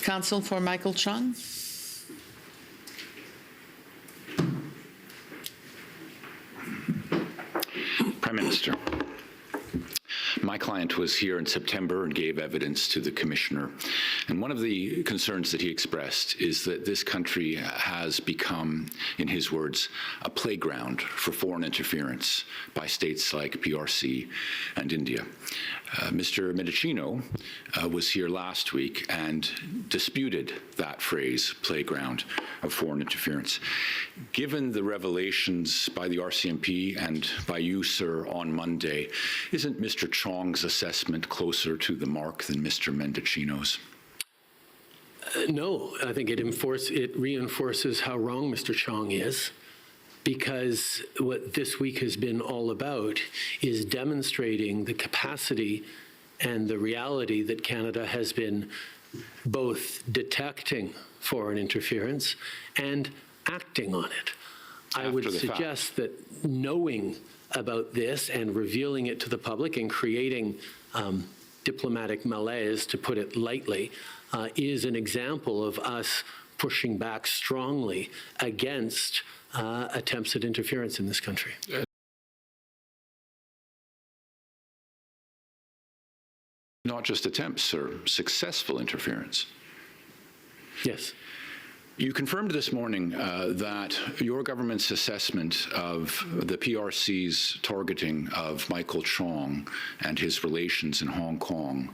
Counsel for Michael Chong. Prime Minister, my client was here in September and gave evidence to the Commissioner. And one of the concerns that he expressed is that this country has become, in his words, a playground for foreign interference by states like PRC and India. Mr. Mendicino was here last week and disputed that phrase, playground of foreign interference. Given the revelations by the RCMP and by you, sir, on Monday, isn't Mr. Chong's assessment closer to the mark than Mr. Mendicino's? No, I think it reinforces how wrong Mr. Chong is, because what this week has been all about is demonstrating the capacity and the reality that Canada has been both detecting foreign interference and acting on it. I would suggest that knowing about this and revealing it to the public and creating diplomatic malaise, to put it lightly, is an example of us pushing back strongly against attempts at interference in this country. Not just attempts, sir, successful interference. Yes. You confirmed this morning that your government's assessment of the PRC's targeting of Michael Chong and his relations in Hong Kong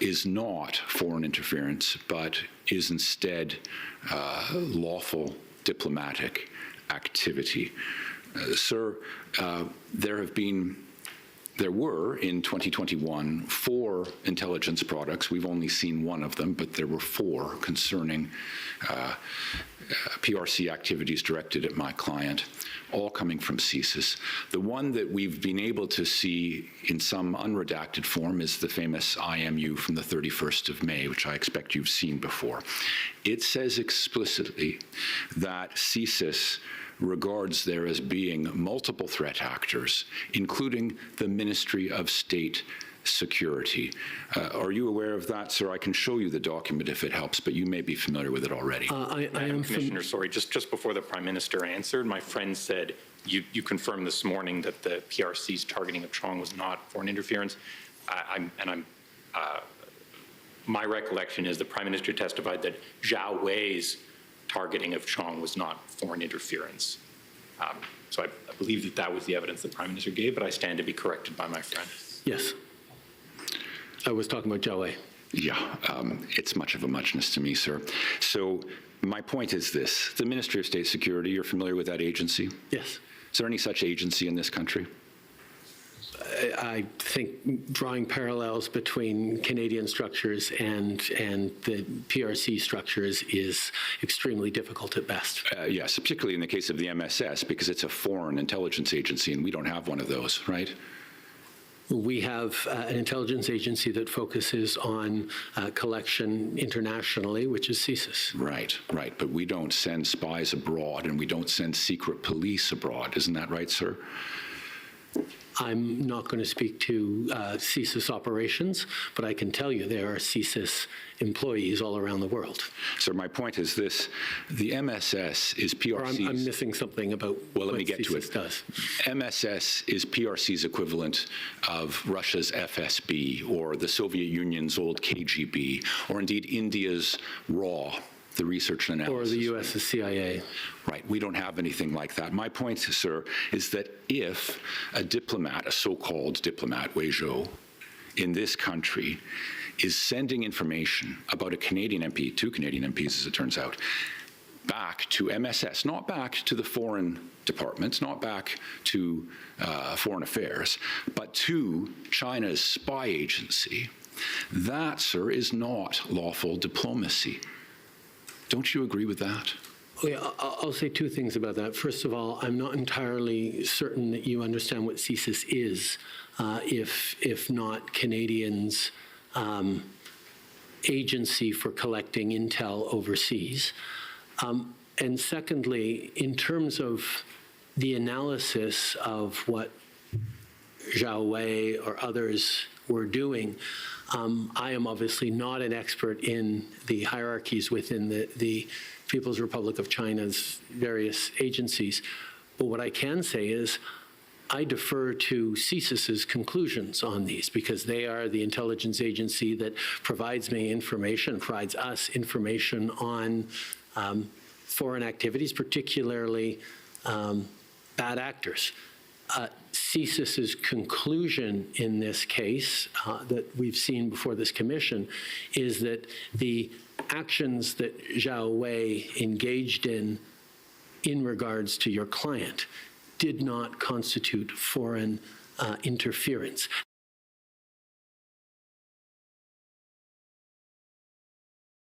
is not foreign interference, but is instead lawful diplomatic activity. Sir, there were, in 2021, 4 intelligence products. We've only seen one of them, but there were 4 concerning PRC activities directed at my client, all coming from CSIS. The one that we've been able to see in some unredacted form is the famous IMU from the 31st of May, which I expect you've seen before. It says explicitly that CSIS regards there as being multiple threat actors, including the Ministry of State Security. Are you aware of that, sir? I can show you the document if it helps, but you may be familiar with it already. I am Commissioner, sorry, just before the Prime Minister answered, my friend said you confirmed this morning that the PRC's targeting of Chong was not foreign interference. My recollection is the Prime Minister testified that Zhao Wei's targeting of Chong was not foreign interference. So I believe that was the evidence the Prime Minister gave, but I stand to be corrected by my friend. Yes. I was talking about Zhao Wei. Yeah, it's much of a muchness to me, sir. So my point is this. The Ministry of State Security, you're familiar with that agency? Yes. Is there any such agency in this country? I think drawing parallels between Canadian structures and the PRC structures is extremely difficult at best. Yes, particularly in the case of the MSS, because it's a foreign intelligence agency and we don't have one of those, right? We have an intelligence agency that focuses on collection internationally, which is CSIS. Right, right. But we don't send spies abroad and we don't send secret police abroad. Isn't that right, sir? I'm not going to speak to CSIS operations, but I can tell you there are CSIS employees all around the world. Sir, my point is this. The MSS is PRC's... I'm missing something about what CSIS does. MSS is PRC's equivalent of Russia's FSB or the Soviet Union's old KGB, or indeed India's RAW, the research and analysis. Or the U.S.'s CIA. Right. We don't have anything like that. My point, sir, is that if a diplomat, a so-called diplomat, Wei Zhou, in this country is sending information about a Canadian MP, 2 Canadian MPs, as it turns out, back to MSS, not back to the foreign departments, not back to foreign affairs, but to China's spy agency, that, sir, is not lawful diplomacy. Don't you agree with that? Oh, yeah, I'll say 2 things about that. First of all, I'm not entirely certain that you understand what CSIS is, if not Canadians' agency for collecting intel overseas. And secondly, in terms of the analysis of what Zhao Wei or others were doing, I am obviously not an expert in the hierarchies within the People's Republic of China's various agencies. But what I can say is I defer to CSIS's conclusions on these because they are the intelligence agency that provides me information, provides us information on foreign activities, particularly bad actors. CSIS's conclusion in this case that we've seen before this commission is that the actions that Zhao Wei engaged in regards to your client did not constitute foreign interference.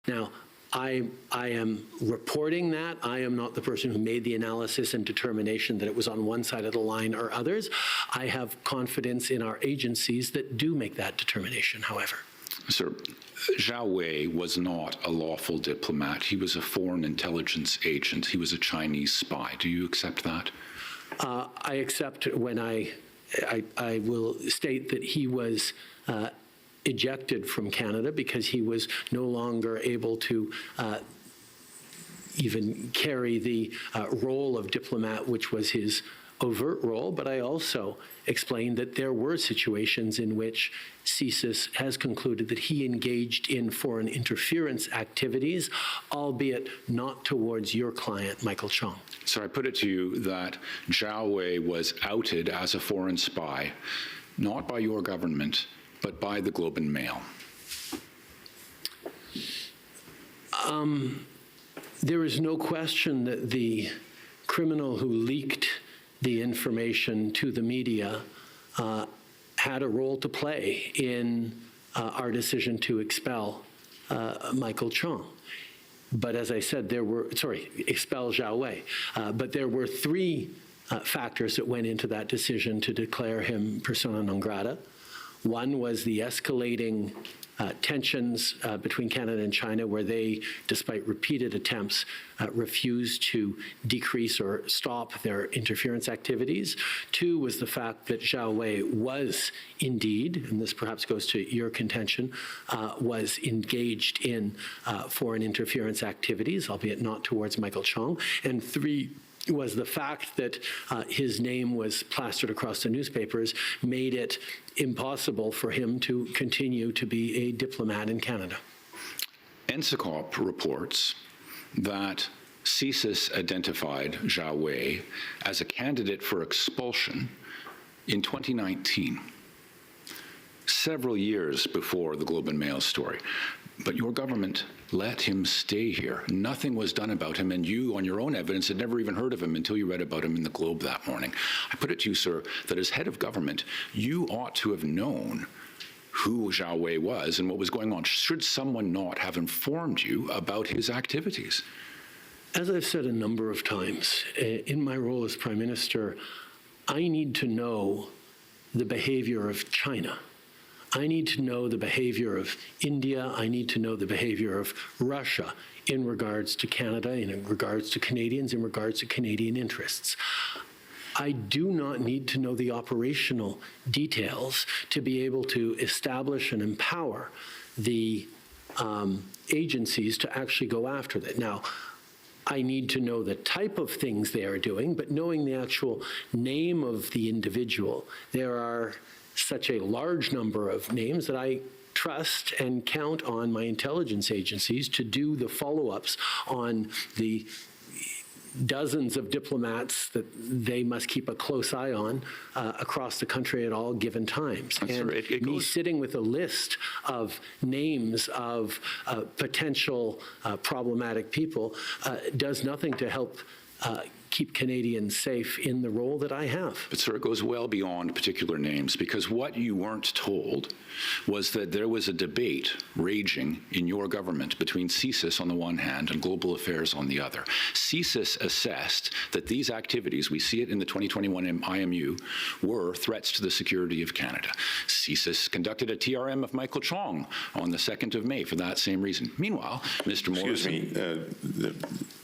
Now, I am reporting that. I am not the person who made the analysis and determination that it was on one side of the line or others. I have confidence in our agencies that do make that determination, however. Sir, Zhao Wei was not a lawful diplomat. He was a foreign intelligence agent. He was a Chinese spy. Do you accept that? I accept when I will state that he was ejected from Canada because he was no longer able to even carry the role of diplomat, which was his overt role. But I also explained that there were situations in which CSIS has concluded that he engaged in foreign interference activities, albeit not towards your client, Michael Chong. So I put it to you that Zhao Wei was outed as a foreign spy, not by your government, but by the Globe and Mail. There is no question that the criminal who leaked the information to the media had a role to play in our decision to expel Michael Chong. But as I said, expel Zhao Wei. But there were three factors that went into that decision to declare him persona non grata. One was the escalating tensions between Canada and China, where they, despite repeated attempts, refused to decrease or stop their interference activities. Two was the fact that Zhao Wei was indeed, and this perhaps goes to your contention, was engaged in foreign interference activities, albeit not towards Michael Chong. And three was the fact that his name was plastered across the newspapers made it impossible for him to continue to be a diplomat in Canada. NSICOP reports that CSIS identified Zhao Wei as a candidate for expulsion in 2019, several years before the Globe and Mail story. But your government let him stay here. Nothing was done about him, and you, on your own evidence, had never even heard of him until you read about him in the Globe that morning. I put it to you, sir, that as head of government, you ought to have known who Zhao Wei was and what was going on. Should someone not have informed you about his activities? As I've said a number of times, in my role as Prime Minister, I need to know the behavior of China. I need to know the behavior of India. I need to know the behavior of Russia in regards to Canada, in regards to Canadians, in regards to Canadian interests. I do not need to know the operational details to be able to establish and empower the agencies to actually go after that. Now, I need to know the type of things they are doing, but knowing the actual name of the individual, there are such a large number of names that I trust and count on my intelligence agencies to do the follow-ups on the dozens of diplomats that they must keep a close eye on across the country at all given times. And me sitting with a list of names of potential problematic people does nothing to help keep Canadians safe in the role that I have. But, sir, it goes well beyond particular names, because what you weren't told was that there was a debate raging in your government between CSIS on the one hand and Global Affairs on the other. CSIS assessed that these activities, we see it in the 2021 IMU, were threats to the security of Canada. CSIS conducted a TRM of Michael Chong on the 2nd of May for that same reason. Meanwhile, Mr. Morrison... Excuse me.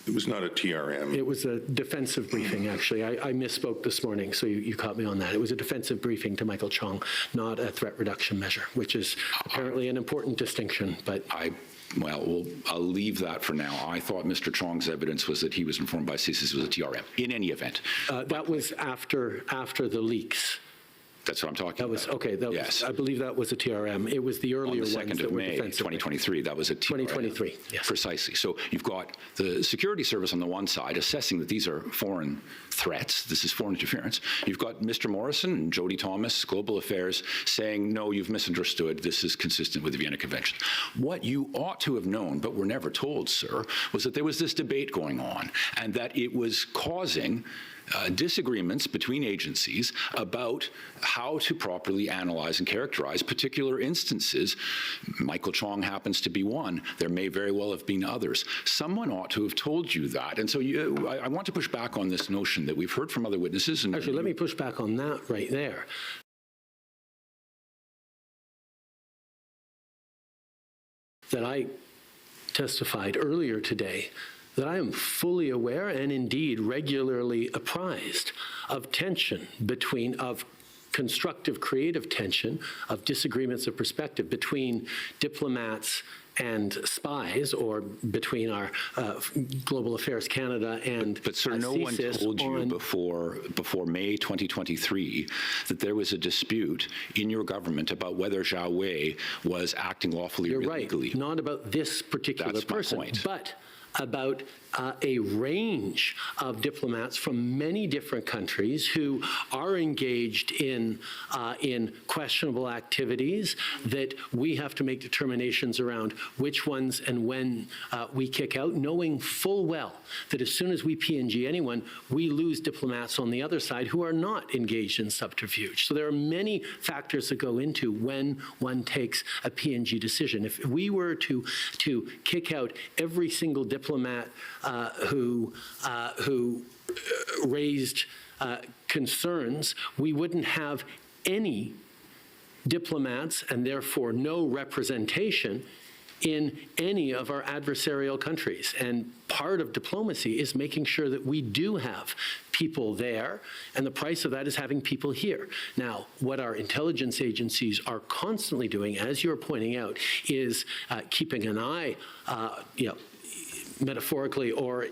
It was not a TRM. It was a defensive briefing, actually. I misspoke this morning, so you caught me on that. It was a defensive briefing to Michael Chong, not a threat reduction measure, which is apparently an important distinction, but... Well, I'll leave that for now. I thought Mr. Chong's evidence was that he was informed by CSIS was a TRM. In any event. That was after the leaks. That's what I'm talking about. Okay, yes. I believe that was a TRM. It was the earlier ones that were defensive. On the 2nd of May, 2023, that was a TRM. 2023, yes. Precisely. So you've got the security service on the one side assessing that these are foreign threats. This is foreign interference. You've got Mr. Morrison and Jody Thomas, Global Affairs, saying, no, you've misunderstood. This is consistent with the Vienna Convention. What you ought to have known, but were never told, sir, was that there was this debate going on and that it was causing disagreements between agencies about how to properly analyze and characterize particular instances. Michael Chong happens to be one. There may very well have been others. Someone ought to have told you that. And so I want to push back on this notion that we've heard from other witnesses. And actually, let me push back on that right there. That I testified earlier today that I am fully aware and indeed regularly apprised of tension of constructive creative tension, of disagreements of perspective between diplomats and spies, or between our Global Affairs Canada and But sir, no one told you before May 2023 that there was a dispute in your government about whether Zhao Wei was acting lawfully or illegally. Right, not about this particular person, point. But about a range of diplomats from many different countries who are engaged in questionable activities that we have to make determinations around which ones and when we kick out, knowing full well that as soon as we PNG anyone, we lose diplomats on the other side who are not engaged in subterfuge. So there are many factors that go into when one takes a PNG decision. If we were to kick out every single diplomat who raised concerns, we wouldn't have any diplomats and therefore no representation in any of our adversarial countries. And part of diplomacy is making sure that we do have people there, and the price of that is having people here. Now, what our intelligence agencies are constantly doing, as you're pointing out, is keeping an eye, metaphorically or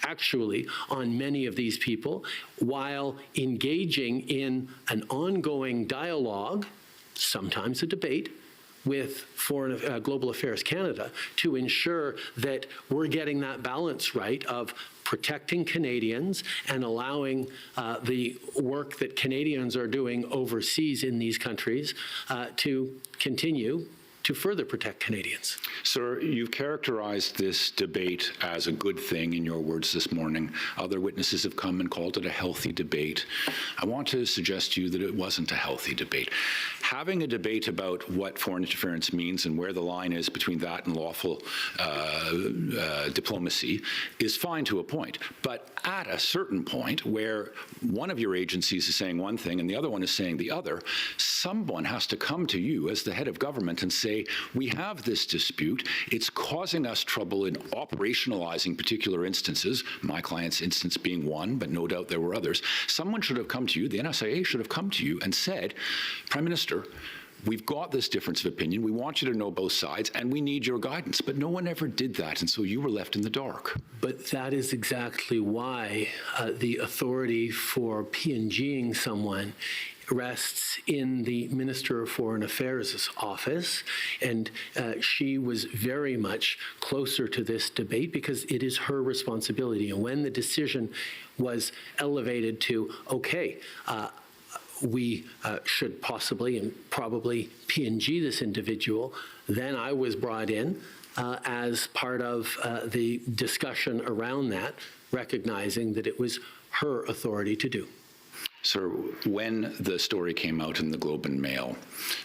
actually, on many of these people, while engaging in an ongoing dialogue, sometimes a debate, with Global Affairs Canada to ensure that we're getting that balance right of protecting Canadians and allowing the work that Canadians are doing overseas in these countries to continue to further protect Canadians. Sir, you've characterized this debate as a good thing in your words this morning. Other witnesses have come and called it a healthy debate. I want to suggest to you that it wasn't a healthy debate. Having a debate about what foreign interference means and where the line is between that and lawful diplomacy is fine to a point. But at a certain point where one of your agencies is saying one thing and the other one is saying the other, someone has to come to you as the head of government and say, we have this dispute. It's causing us trouble in operationalizing particular instances, my client's instance being one, but no doubt there were others. Someone should have come to you, the NSIA should have come to you and said, Prime Minister, we've got this difference of opinion. We want you to know both sides, and we need your guidance. But no one ever did that, and so you were left in the dark. But that is exactly why the authority for PNGing someone rests in the Minister of Foreign Affairs' office, and she was very much closer to this debate because it is her responsibility. And when the decision was elevated to, okay, we should possibly and probably PNG this individual, then I was brought in as part of the discussion around that, recognizing that it was her authority to do. Sir, when the story came out in the Globe and Mail,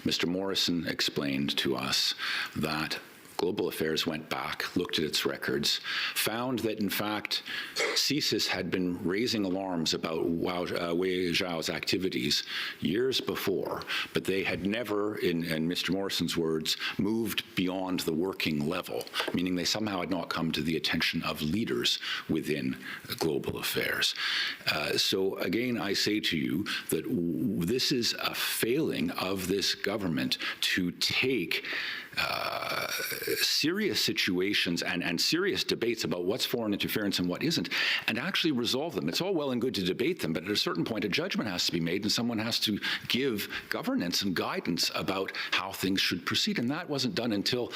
Mr. Morrison explained to us that Global Affairs went back, looked at its records, found that, in fact, CSIS had been raising alarms about Wei Zhao's activities years before, but they had never, in Mr. Morrison's words, moved beyond the working level, meaning they somehow had not come to the attention of leaders within Global Affairs. So again, I say to you that this is a failing of this government to take serious situations and serious debates about what's foreign interference and what isn't, and actually resolve them. It's all well and good to debate them, but at a certain point, a judgment has to be made, and someone has to give governance and guidance about how things should proceed. And that wasn't done until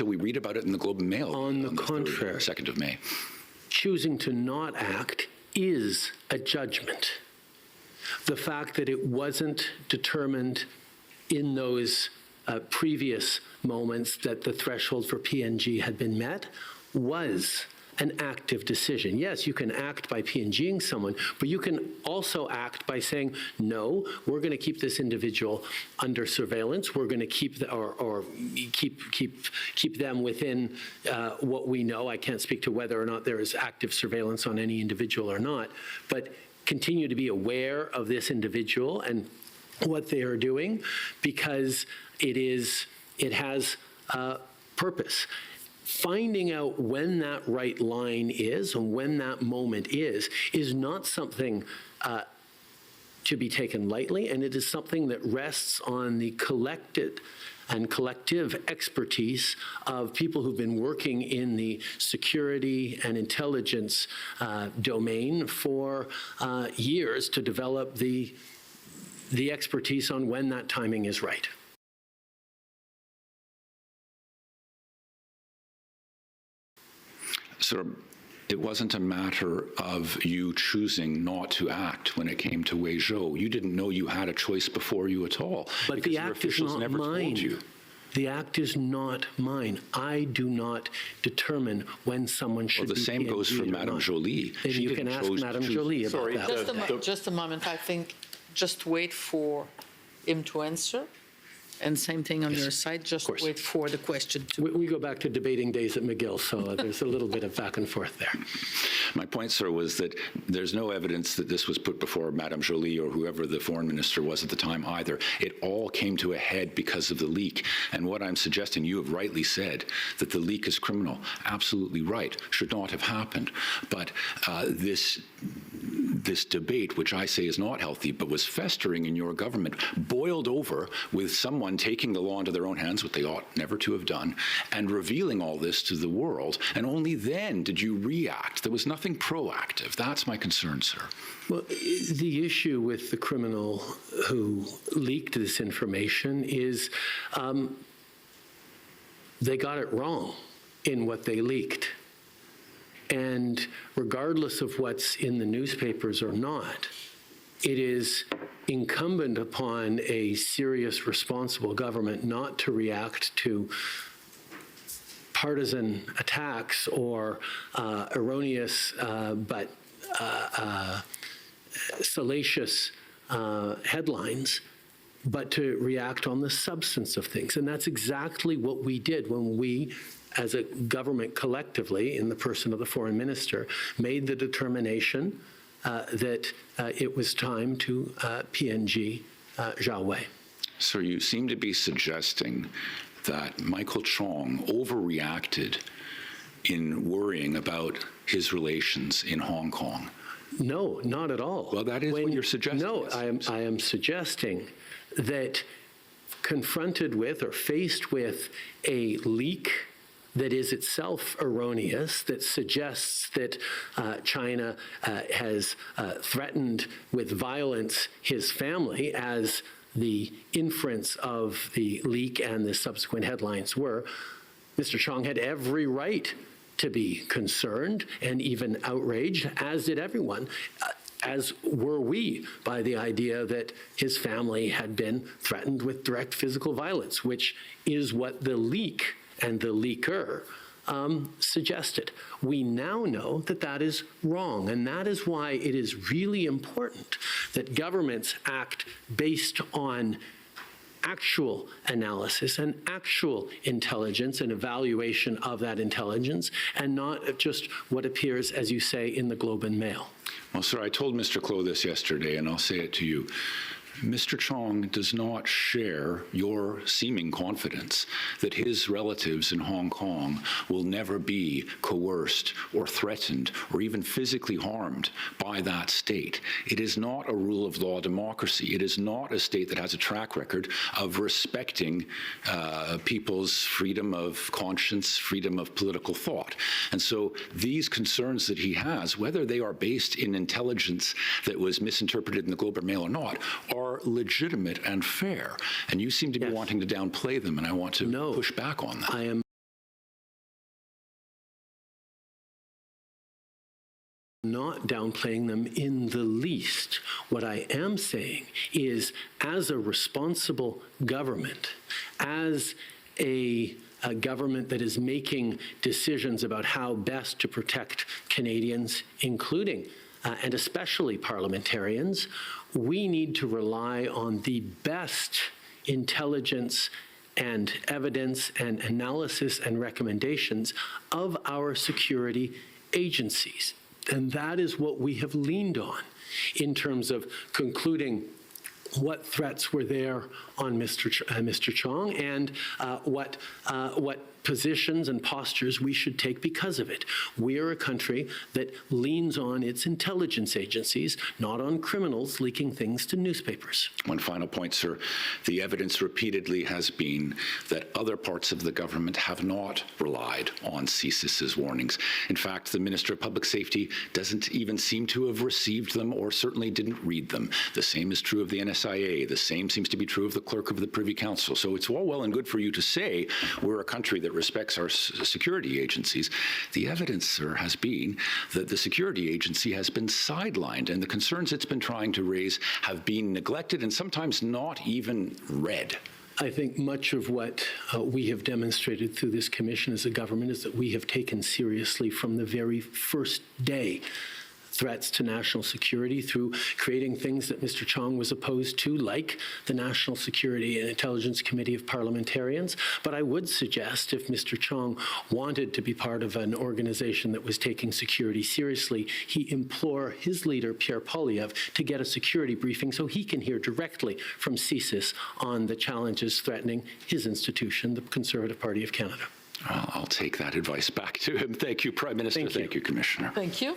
we read about it in the Globe and Mail On the contrary, 2nd of May. Choosing to not act is a judgment. The fact that it wasn't determined in those previous moments that the threshold for PNG had been met was an active decision. Yes, you can act by PNGing someone, but you can also act by saying, no, we're going to keep this individual under surveillance. We're going to keep keep them within what we know. I can't speak to whether or not there is active surveillance on any individual or not, but continue to be aware of this individual and what they are doing, because it has purpose. Finding out when that right line is and when that moment is not something to be taken lightly, and it is something that rests on the collected and collective expertise of people who've been working in the security and intelligence domain for years to develop the expertise on when that timing is right. So it wasn't a matter of you choosing not to act when it came to Wei Zhou. You didn't know you had a choice before you at all. But the act is not mine. The act is not mine. I do not determine when someone should be PNG'd. Well, the same goes for Madame Jolie. Then you can ask Madame Jolie about that. Just a moment. I think just wait for him to answer. And same thing on your side, just wait for the question to... We go back to debating days at McGill, so there's a little bit of back and forth there. My point, sir, was that there's no evidence that this was put before Madame Jolie or whoever the foreign minister was at the time either. It all came to a head because of the leak. And what I'm suggesting, you have rightly said, that the leak is criminal. Absolutely right. Should not have happened. But this debate, which I say is not healthy, but was festering in your government, boiled over with someone taking the law into their own hands, what they ought never to have done, and revealing all this to the world. And only then did you react. There was nothing proactive. That's my concern, sir. Well, the issue with the criminal who leaked this information is they got it wrong in what they leaked. And regardless of what's in the newspapers or not, it is incumbent upon a serious, responsible government not to react to partisan attacks or erroneous but salacious headlines, but to react on the substance of things. And that's exactly what we did when we, as a government collectively, in the person of the foreign minister, made the determination that it was time to PNG Zhao Wei. So you seem to be suggesting that Michael Chong overreacted in worrying about his relations in Hong Kong. No, not at all. Well, that is what you're suggesting. No, I am suggesting that confronted with or faced with a leak that is itself erroneous, that suggests that China has threatened with violence his family, as the inference of the leak and the subsequent headlines were, Mr. Chong had every right to be concerned and even outraged, as did everyone, as were we, by the idea that his family had been threatened with direct physical violence, which is what the leak and the leaker suggested. We now know that that is wrong, and that is why it is really important that governments act based on actual analysis and actual intelligence and evaluation of that intelligence, and not just what appears, as you say, in the Globe and Mail. Well, sir, I told Mr. Clow this yesterday, and I'll say it to you. Mr. Chong does not share your seeming confidence that his relatives in Hong Kong will never be coerced or threatened or even physically harmed by that state. It is not a rule of law democracy. It is not a state that has a track record of respecting people's freedom of conscience, freedom of political thought. And so these concerns that he has, whether they are based in intelligence that was misinterpreted in the Globe and Mail or not, are legitimate and fair, and you seem to be wanting to downplay them, and I want to push back on that. I am not downplaying them in the least. What I am saying is, as a responsible government, as a government that is making decisions about how best to protect Canadians, including and especially parliamentarians, we need to rely on the best intelligence and evidence and analysis and recommendations of our security agencies. And that is what we have leaned on in terms of concluding what threats were there on Mr. Chong and what positions and postures we should take because of it. We are a country that leans on its intelligence agencies, not on criminals leaking things to newspapers. One final point, sir. The evidence repeatedly has been that other parts of the government have not relied on CSIS's warnings. In fact, the Minister of Public Safety doesn't even seem to have received them or certainly didn't read them. The same is true of the NSIA. The same seems to be true of the Clerk of the Privy Council. So it's all well and good for you to say we're a country that respects our security agencies. The evidence, sir, has been that the security agency has been sidelined, and the concerns it's been trying to raise have been neglected and sometimes not even read. I think much of what we have demonstrated through this commission as a government is that we have taken seriously from the very first day threats to national security through creating things that Mr. Chong was opposed to, like the National Security and Intelligence Committee of Parliamentarians. But I would suggest if Mr. Chong wanted to be part of an organization that was taking security seriously, he implore his leader, Pierre Poilievre, to get a security briefing so he can hear directly from CSIS on the challenges threatening his institution, the Conservative Party of Canada. I'll take that advice back to him. Thank you, Prime Minister. Thank you, Commissioner. Thank you.